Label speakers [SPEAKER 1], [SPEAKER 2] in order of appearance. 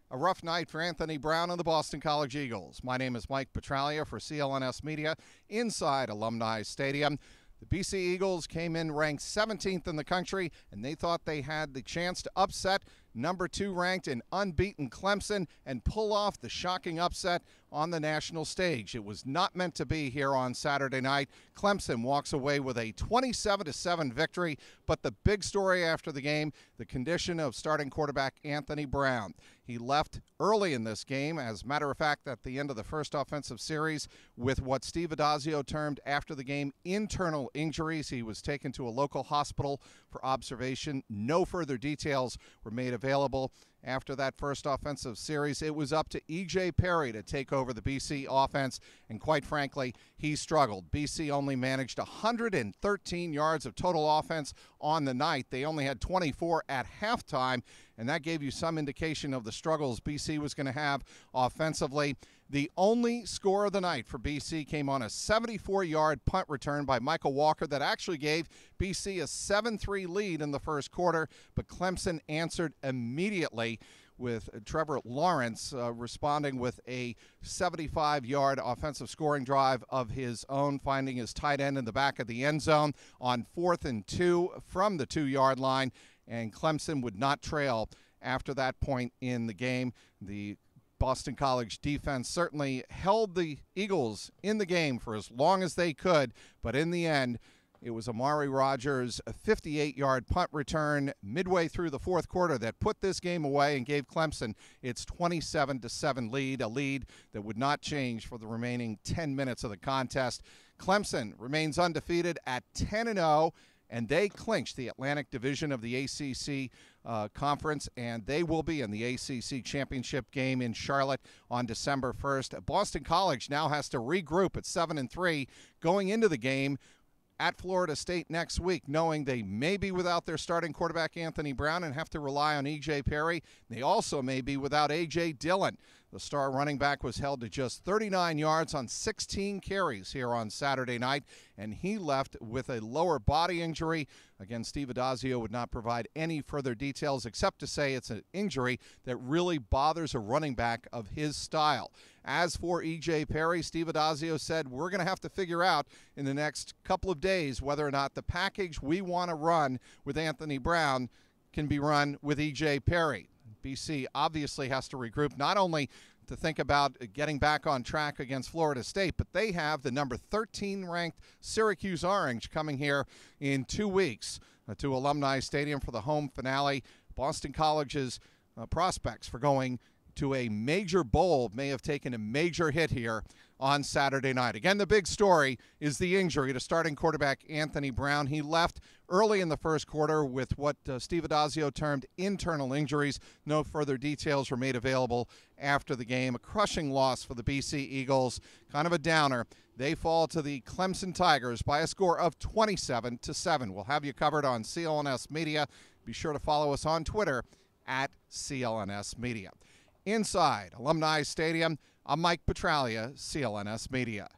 [SPEAKER 1] A rough night for Anthony Brown and the Boston College Eagles. My name is Mike Petralia for CLNS Media inside Alumni Stadium. The BC Eagles came in ranked 17th in the country, and they thought they had the chance to upset number 2 ranked and unbeaten Clemson and pull off the shocking upset on the national stage. It was not meant to be here on Saturday night. Clemson walks away with a 27-7 victory, but the big story after the game, the condition of starting quarterback Anthony Brown. He left early in this game, as a matter of fact, at the end of the first offensive series, with what Steve Addazio termed after the game internal injuries. He was taken to a local hospital for observation. No further details were made available after that first offensive series. It was up to E.J. Perry to take over the BC offense, and quite frankly, he struggled. BC only managed 113 yards of total offense on the night. They only had 24 at halftime, and that gave you some indication of the struggles BC was going to have offensively. The only score of the night for BC came on a 74-yard punt return by Michael Walker that actually gave BC a 7-3 lead in the first quarter, but Clemson answered immediately with Trevor Lawrence responding with a 75-yard offensive scoring drive of his own, finding his tight end in the back of the end zone on 4th and 2 from the 2-yard line, and Clemson would not trail after that point in the game. The Boston College defense certainly held the Eagles in the game for as long as they could, but in the end, it was Amari Rogers' 58-yard punt return midway through the fourth quarter that put this game away and gave Clemson its 27-7 lead, a lead that would not change for the remaining 10 minutes of the contest. Clemson remains undefeated at 10-0, and they clinched the Atlantic Division of the ACC Conference, and they will be in the ACC Championship game in Charlotte on December 1st. Boston College now has to regroup at 7-3 going into the game at Florida State next week, knowing they may be without their starting quarterback Anthony Brown and have to rely on E.J. Perry. They also may be without A.J. Dillon. The star running back was held to just 39 yards on 16 carries here on Saturday night, and he left with a lower body injury. Again, Steve Addazio would not provide any further details except to say it's an injury that really bothers a running back of his style. As for E.J. Perry, Steve Addazio said, we're going to have to figure out in the next couple of days whether or not the package we want to run with Anthony Brown can be run with E.J. Perry. BC obviously has to regroup, not only to think about getting back on track against Florida State, but they have the number 13 ranked Syracuse Orange coming here in 2 weeks to Alumni Stadium for the home finale. Boston College's prospects for going to a major bowl may have taken a major hit here on Saturday night. Again, the big story is the injury to starting quarterback Anthony Brown. He left early in the first quarter with what Steve Addazio termed internal injuries. No further details were made available after the game. A crushing loss for the BC Eagles, kind of a downer. They fall to the Clemson Tigers by a score of 27-7. We'll have you covered on CLNS Media. Be sure to follow us on Twitter at CLNS Media. Inside Alumni Stadium, I'm Mike Petralia, CLNS Media.